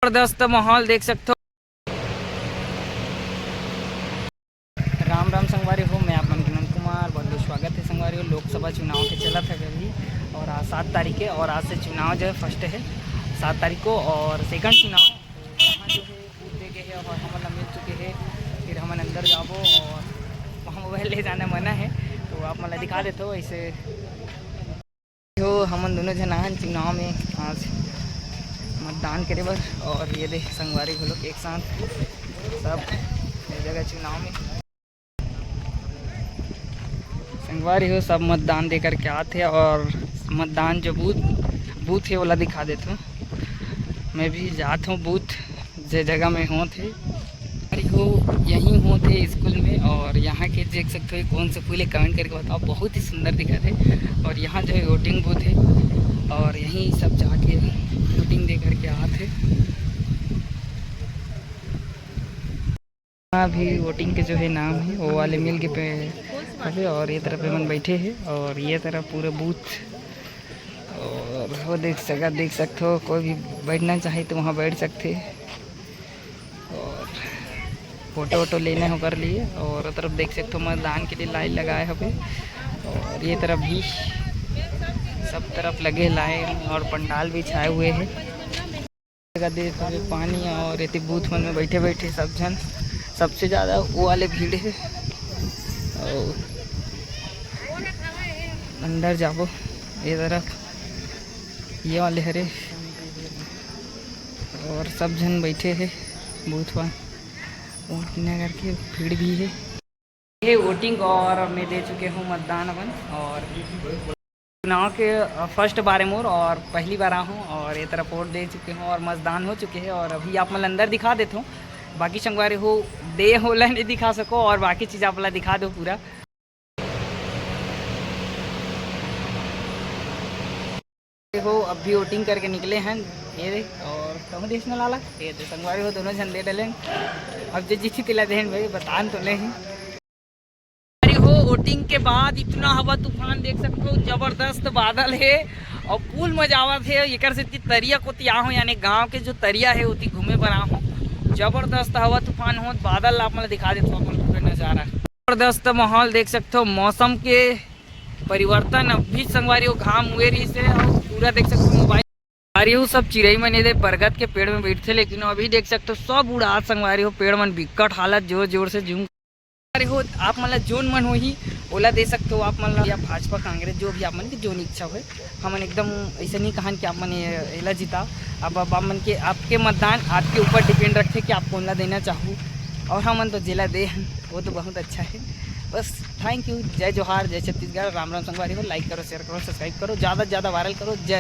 जबरदस्त माहौल देख सकते हो। राम राम संगवारी हो, मैं आप नंद कुमार, बहुत बहुत स्वागत है संगवारी हो। लोकसभा चुनाव के चला था अभी और आज 7 तारीख है और आज से चुनाव जो है फर्स्ट है 7 तारीख को और सेकंड चुनाव। तो यहाँ जो है बूथ दे के है और हम मिल चुके हैं। फिर हम अंदर जाबो और वहाँ मोबाइल ले जाना मना है, तो आप मतलब दिखा देते हो ऐसे हो। हम दोनों जन चुनाव में आज मतदान करे बर और ये देख संगवारी को लोग एक साथ सब जगह चुनाव में संगवारी हो सब मतदान दे करके आते और मतदान जो बूथ है वाला दिखा देता हूँ। मैं भी जाता हूँ बूथ जो जगह में हो थे हो यहीं हो थे स्कूल में। और यहाँ के देख सकते हो कौन से फूल कमेंट करके बताओ, बहुत ही सुंदर दिखा थे। और यहाँ जो है वोटिंग बूथ है और यहीं सब जाके वोटिंग दे करके आते। भी वोटिंग के जो है नाम है वो वाले मिल के पे है और ये तरफ मन बैठे हैं और ये तरफ पूरे बूथ और वो देख सकते हो। कोई भी बैठना चाहे तो वहाँ बैठ सकते और फ़ोटो वोटो लेने हो कर लिए। और तरफ देख सकते हो मतदान के लिए लाइन लगाए हुए और ये तरफ भी सब तरफ लगे लाइन और पंडाल भी छाए हुए हैं। देख पानी और ये बूथ मन में बैठे बैठे सब जन सबसे ज़्यादा वो वाले भीड़ है। और अंदर जाबो ये तरफ ये वाले हरे और सब जन बैठे हैं बूथ पर वोट करके भीड़ भी है। ये वोटिंग और मैं दे चुके हूँ मतदान अपन और चुनाव के फर्स्ट बार है मोर और पहली बार आ हूँ और ये तरफ वोट दे चुके हूँ और मतदान हो चुके हैं। और अभी आप मतलब अंदर दिखा देता हूँ, बाकी संगवारी हो दे होला नहीं दिखा सको और बाकी चीज़ आप मतलब दिखा दो पूरा। हो अब भी वोटिंग करके निकले हैं ये देख और कहूँ देश में लाला ये तो संगवारी हो दोनों झंडे डलें। अब जो जीती तिला दें भाई बता तो नहीं हो। वोटिंग के बाद इतना हवा तूफान देख सकते हो, जबरदस्त बादल है और फूल मजावत है। एक से तरिया को तिया हूँ यानी गांव के जो तरिया है उती घूमे पर आ हूँ। जबरदस्त हवा तूफान हो बादल आप मतलब दिखा देते हो पूरे नज़ारा। जबरदस्त माहौल देख सकते हो, मौसम के परिवर्तन अभी संगवारी हो घाम हुए रही से और पूरा देख सकते हो मोबाइल संगवारी हो सब चिड़ई मन दे बरगद के पेड़ में बैठते, लेकिन अभी देख सकते हो सब उड़ा संगवारी हो पेड़ मन बिकट हालत जोर जोर से जूम हो। आप मतलब जोन मन हो ही ओला दे सकते हो आप मतलब या भाजपा कांग्रेस जो भी आप मन की जोन इच्छा हो। हमन एकदम ऐसा नहीं कहा कि आप मन एला जीता। अब आप मन के आपके मतदान आपके ऊपर डिपेंड रखते कि आप कौन ला देना चाहो और हमन तो जिला दे वो तो बहुत अच्छा है। बस थैंक यू, जय जोहार, जय छत्तीसगढ़, राम राम संगवारी हो। लाइक करो, शेयर करो, सब्सक्राइब करो, ज़्यादा से ज़्यादा वायरल करो। जय